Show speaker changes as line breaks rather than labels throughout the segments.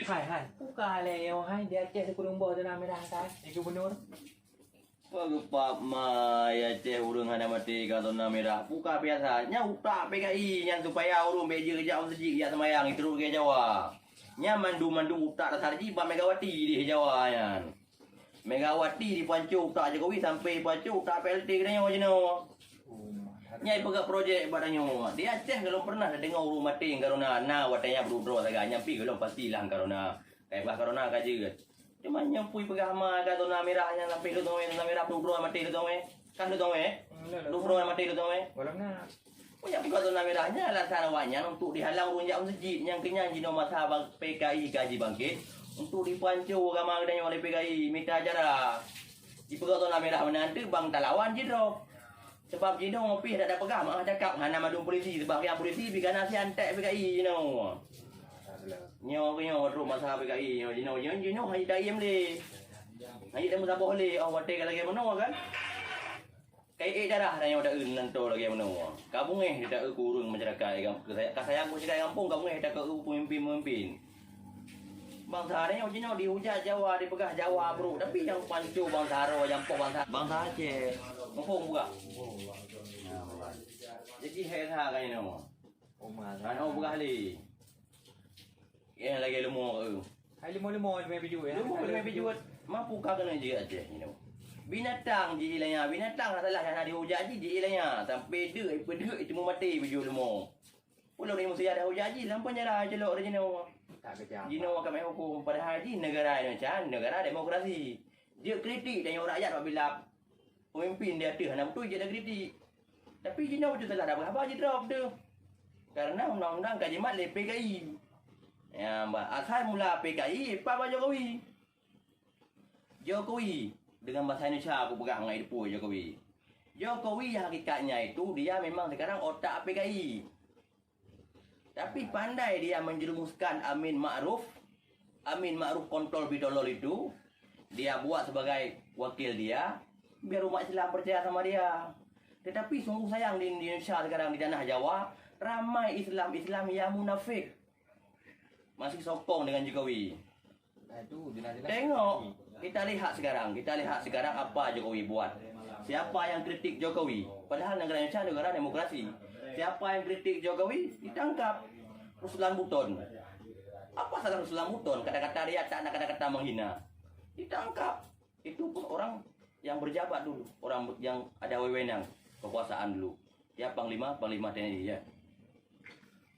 Hai, buka leo, hai dia Aceh sekurang bawah tanah merah kan, di gubernur.
Pagpa maya Aceh urang hana mati ka zona merah. Buka biasanya utak PKI yang supaya urung beja kerja sejik ya semayang itu ke Jawa. Nya mandu utak sarji Pak Megawati di Jawa yan. Megawati di Pancu utak Jokowi sampai Pancu utak PLT kena jeno. Nyai pegak projek badannya. Di Aceh kalau pernah dengar urung mati karena na watanya berudro saga nyampi kalau pastilah karena kayak bah karena kaji. Cuma nyampui pegah ma ka zona merahnya sampai lu tong zona merah berudro mati lu tong kan lu tong lu bro mati lu tong
Walau nak.
punya pegah zona merahnya alasan awaknya untuk dihalang runjak masjid yang kenyang jino masa PKI gaji bangkit untuk dipancu gamang dan oleh PKI minta acara di pegah zona merah menantu bang talawan jidro. Sebab jino ngopi tak ada pegah mak cakap hana madu polisi sebab yang polisi bigan nasi antek PKI jino. Nyo ru masa PKI jino haji dayem le. Haji dah musabah le oh wate lagi mano kan. Kai darah dah yang ada nanto lagi mano. Kamu dah kurung masyarakat saya aku cakap kampung kamu dah ke pemimpin. Bangsa ni jino dihujat Jawa dipegah Jawa bro tapi yang pancu bangsa ro yang pok bangsa Aceh. Mumpung buka. Jadi hera kan ini.
Omar.
Ano buka li. Ya lagi lemo.
Hai limo main biju ya.
Lemo main biju mampu kagak je aja ini. Binatang je ilahnya, binatang salah yang ada hujat je ilahnya. Sampai dia itu mati biju lemo. Pulau ni mesti ada hujat je lampau nyara jelok rejino.
Tak kejam.
Jino kami hukum padahal di negara Indonesia, negara demokrasi. Dia kritik dan rakyat apabila pemimpin dia ada nak betul je dah kritik. Tapi Jino betul tak ada apa je drop tu. Karena undang-undang kajimat le PKI. Ya, asal mula PKI Pak Jokowi. Jokowi dengan bahasa Indonesia aku pegang ngai depu Jokowi. Jokowi hakikatnya itu dia memang sekarang otak PKI. Tapi pandai dia menjerumuskan Amin Ma'ruf kontrol bidolol itu. Dia buat sebagai wakil dia. Biar umat Islam percaya sama dia. Tetapi sungguh sayang di Indonesia sekarang di tanah Jawa. Ramai Islam yang munafik. Masih sokong dengan Jokowi.
Itu
Tengok. Kita lihat sekarang apa Jokowi buat. Siapa yang kritik Jokowi? Padahal negara Indonesia negara demokrasi. Siapa yang kritik Jokowi ditangkap. Ruslan Buton. Apa salah Ruslan Buton? Kata-kata dia tak ada kata-kata menghina. Ditangkap. Itu pun orang yang berjabat dulu, orang yang ada wewenang kekuasaan dulu. Ya Panglima TNI ya.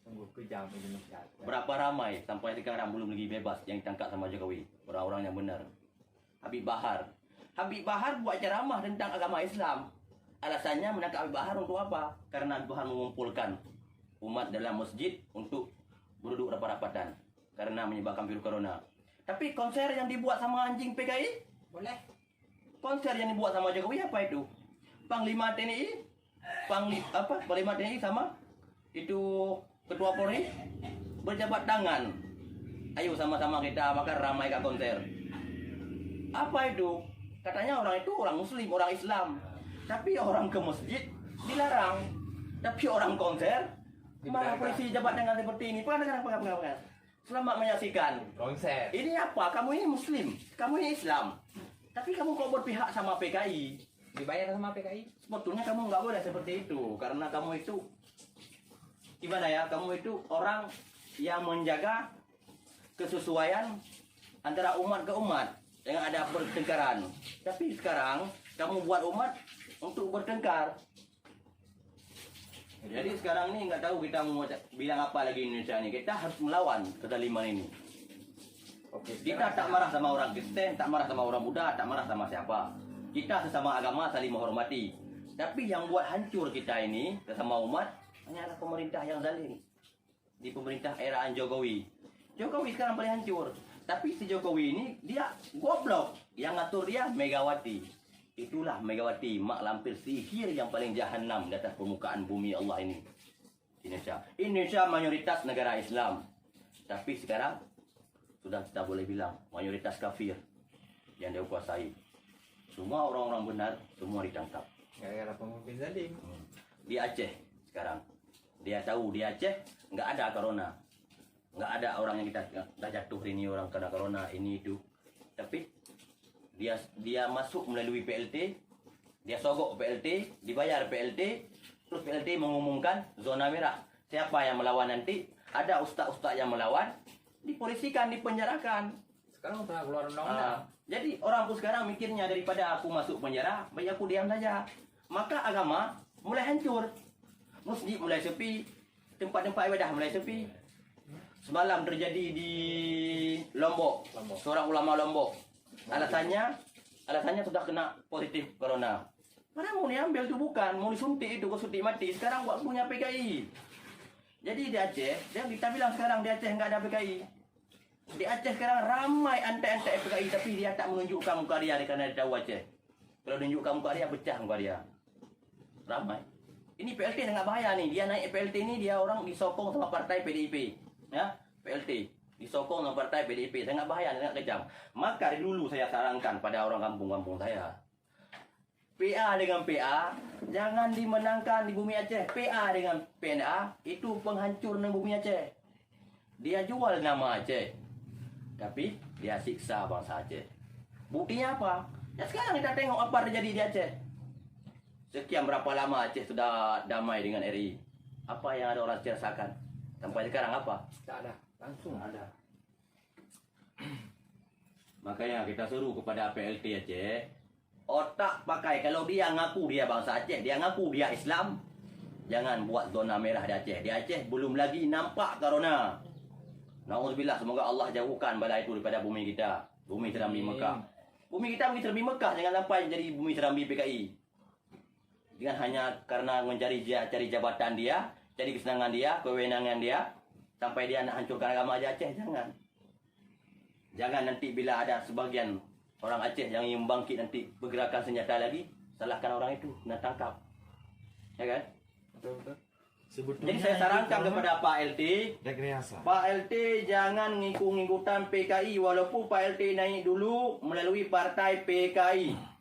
sungguh kejam Indonesia.
Berapa ramai sampai sekarang belum lagi bebas yang ditangkap sama Jokowi. Orang-orang yang benar. Habib Bahar buat ceramah tentang agama Islam. Alasannya menangkap Habib Bahar untuk apa? Karena Habib Bahar mengumpulkan umat dalam masjid untuk berduduk rapat-rapatan karena menyebabkan virus corona. Tapi konser yang dibuat sama anjing PKI
Boleh.
konser yang dibuat sama Jokowi apa itu? Panglima TNI, Panglima TNI sama itu Ketua Polri berjabat tangan. Ayo sama-sama kita bakar ramai ke konser. Apa itu? Katanya orang itu orang Muslim, orang Islam. Tapi orang ke masjid dilarang. Tapi orang konser malah polisi jabat tangan seperti ini. Pengen. Selamat menyaksikan
Konser.
ini apa? Kamu ini Muslim, kamu ini Islam. Tapi kamu kok berpihak sama PKI?
Dibayar sama PKI?
Sebetulnya kamu nggak boleh seperti itu. Karena kamu itu, gimana ya, kamu itu orang yang menjaga kesesuaian antara umat ke umat. Jangan ada pertengkaran. Tapi sekarang, kamu buat umat untuk bertengkar. Jadi sekarang ini nggak tahu kita mau bilang apa lagi Indonesia ini. Kita harus melawan kezaliman ini.
Oke.
Kita tak marah sama orang Kristen, tak marah sama orang Buddha, tak marah sama siapa. Kita sesama agama saling menghormati. Tapi yang buat hancur kita ini sesama umat hanyalah pemerintah yang zalim. Di pemerintah eraan Jokowi. Jokowi sekarang paling hancur. Tapi si Jokowi ini dia goblok. Yang ngatur dia Megawati. Itulah Megawati, mak lampir sihir yang paling jahanam di atas permukaan bumi Allah ini. Indonesia mayoritas negara Islam. Tapi sekarang sudah kita boleh bilang mayoritas kafir yang dia kuasai. Semua orang-orang benar semua ditangkap.
Gara-gara pemimpin zalim.
Di Aceh sekarang. Dia tahu di Aceh nggak ada corona. Nggak ada orang yang kita nggak jatuh ini orang kena corona ini itu. Tapi dia masuk melalui PLT, dia sogok PLT, dibayar PLT, terus PLT mengumumkan zona merah. Siapa yang melawan nanti? Ada ustaz-ustaz yang melawan, dipolisikan, dipenjarakan.
Sekarang telah keluar undang-undang.
Jadi orang pun sekarang mikirnya daripada aku masuk penjara, baik aku diam saja. Maka agama mulai hancur. Masjid mulai sepi, tempat-tempat ibadah mulai sepi. Semalam terjadi di Lombok. Seorang ulama Lombok. Alasannya sudah kena positif corona. Mana mau diambil tu bukan, mau disuntik itu, kau suntik mati. Sekarang waktunya PKI. Jadi di Aceh, kita bilang sekarang di Aceh enggak ada PKI. Di Aceh sekarang ramai antek-antek PKI, tapi dia tak menunjukkan muka dia kerana dia tahu Aceh. Kalau tunjukkan muka dia, pecah muka dia. Ramai. Ini PLT sangat bahaya nih. Dia naik PLT ini, dia orang disokong sama partai PDIP. Ya, PLT. Disokong sama partai PDIP. Sangat bahaya, sangat kejam. Maka dari dulu saya sarankan pada orang kampung-kampung saya. PA dengan PA, jangan dimenangkan di bumi Aceh. PA dengan PNA, itu penghancur di bumi Aceh. Dia jual nama Aceh. Tapi dia siksa bangsa Aceh. Buktinya apa? Ya sekarang kita tengok apa terjadi di Aceh. Sekian berapa lama Aceh sudah damai dengan RI? Apa yang ada orang Aceh rasakan? Sampai sekarang apa?
Tak ada. Langsung ada.
Makanya kita suruh kepada PLT Aceh, otak pakai. Kalau dia ngaku dia bangsa Aceh, dia ngaku dia Islam, jangan buat zona merah di Aceh. Di Aceh belum lagi nampak corona. Nauzubillah, semoga Allah jauhkan bala itu daripada bumi kita. Bumi Serambi Mekah. Bumi kita bumi Serambi Mekah, jangan sampai jadi bumi Serambi PKI. Dengan hanya karena mencari cari jabatan dia, cari kesenangan dia, kewenangan dia, sampai dia nak hancurkan agama Aceh, jangan. Jangan nanti bila ada sebagian orang Aceh yang ingin bangkit nanti pergerakan senjata lagi, salahkan orang itu, kena tangkap. Ya kan?
Betul-betul.
Jadi saya sarankan kepada Pak LT, Pak LT jangan ngikut-ngikutan PKI, walaupun Pak LT naik dulu melalui partai PKI.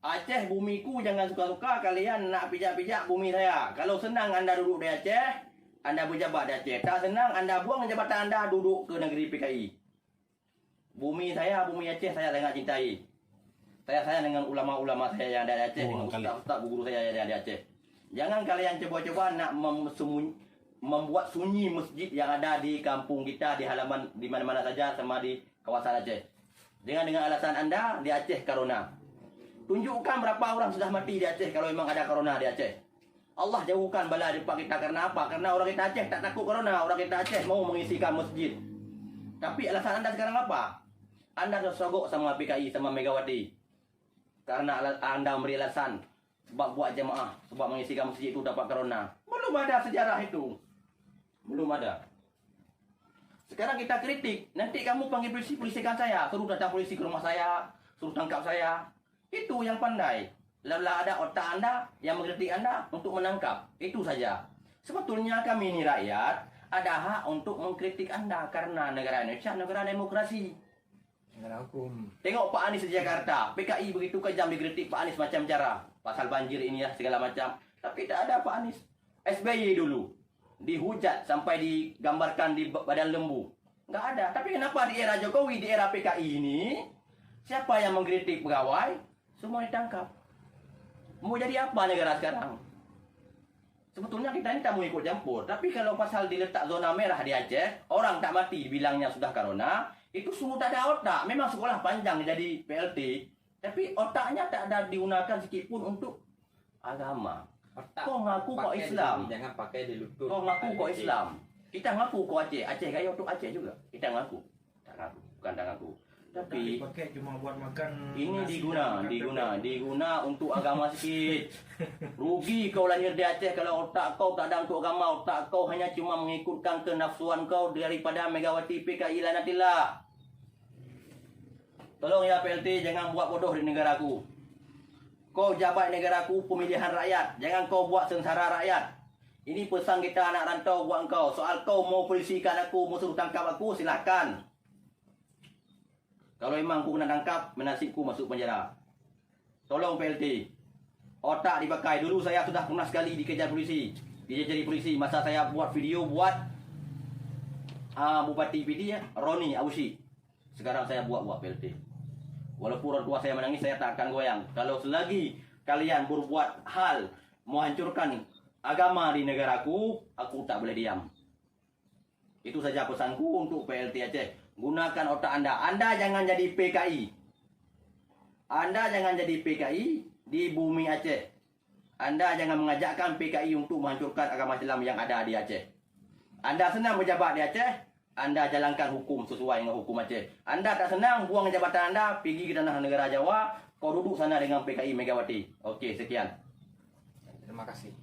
Aceh bumiku, jangan suka-suka kalian nak pijak-pijak bumi saya. Kalau senang anda duduk di Aceh, anda berjabat di Aceh. Tak senang anda buang jabatan anda duduk ke negeri PKI. Bumi saya, bumi Aceh saya sangat cintai. Saya sayang dengan ulama-ulama saya yang ada di Aceh, dengan ustaz-ustaz guru saya yang ada di Aceh. Jangan kalian coba-coba nak membuat sunyi masjid yang ada di kampung kita, di halaman, di mana-mana saja, sama di kawasan Aceh. Dengan alasan anda di Aceh corona. Tunjukkan berapa orang sudah mati di Aceh kalau memang ada corona di Aceh. Allah jauhkan bala di kita karena apa? Karena orang kita Aceh tak takut corona. Orang kita Aceh mau mengisikan masjid. Tapi alasan anda sekarang apa? Anda sogok sama PKI, sama Megawati. Karena anda memberi alasan sebab buat jemaah, sebab mengisikan masjid itu dapat corona. Belum ada sejarah itu. Belum ada. Sekarang kita kritik. Nanti kamu panggil polisi, polisikan saya. Suruh datang polisi ke rumah saya. Suruh tangkap saya. Itu yang pandai. Lalu ada otak anda yang mengkritik anda untuk menangkap. Itu saja. Sebetulnya kami ini rakyat ada hak untuk mengkritik anda karena negara Indonesia negara demokrasi.
Negara hukum.
Tengok Pak Anies di Jakarta. PKI begitu kejam dikritik Pak Anies macam cara. Pasal banjir ini ya segala macam. Tapi tak ada Pak Anies. SBY dulu. Dihujat sampai digambarkan di badan lembu. Nggak ada. Tapi kenapa di era Jokowi, di era PKI ini, siapa yang mengkritik pegawai? Semua ditangkap. Mau jadi apa negara sekarang? Sebetulnya kita ini tak mau ikut campur. Tapi kalau pasal diletak zona merah di Aceh, orang tak mati bilangnya sudah corona, itu sungguh tak ada otak. Memang sekolah panjang jadi PLT, tapi otaknya tak ada digunakan sedikit pun untuk agama.
Otak.
Kau ngaku kau Islam.
Jangan pakai di lutut.
Kau ngaku kau Islam. Kita ngaku kau Aceh. Aceh gaya untuk Aceh juga. Kita ngaku. Tak ngaku. Bukan tak ngaku. Tapi
dipakai cuma buat makan.
Ini
nasi
diguna,
dan makan
diguna untuk agama sikit. Rugi kau lahir di Aceh kalau otak kau tak ada untuk agama, otak kau hanya cuma mengikutkan kenafsuan kau daripada Megawati PKI lah nantilah. Tolong ya PLT, jangan buat bodoh di negaraku. Kau jabat negaraku pemilihan rakyat, jangan kau buat sengsara rakyat. Ini pesan kita anak rantau buat kau. Soal kau mau polisikan aku, mau suruh tangkap aku, silakan. Kalau memang aku kena tangkap, menasibku masuk penjara. Tolong PLT. Otak dipakai. Dulu saya sudah pernah sekali dikejar polisi. Dijajari polisi. Masa saya buat video, buat Bupati PD ya, Roni Ausi. Sekarang saya buat PLT. Walaupun orang tua saya menangis, saya tak akan goyang. Kalau selagi kalian berbuat hal menghancurkan agama di negaraku, aku tak boleh diam. Itu saja pesanku untuk PLT Aceh. Gunakan otak Anda. Anda jangan jadi PKI. Anda jangan jadi PKI di bumi Aceh. Anda jangan mengajakkan PKI untuk menghancurkan agama Islam yang ada di Aceh. Anda senang berjabat di Aceh, Anda jalankan hukum sesuai dengan hukum Aceh. Anda tak senang, buang jabatan Anda, pergi ke tanah negara Jawa, kau duduk sana dengan PKI Megawati. Okey, sekian.
Terima kasih.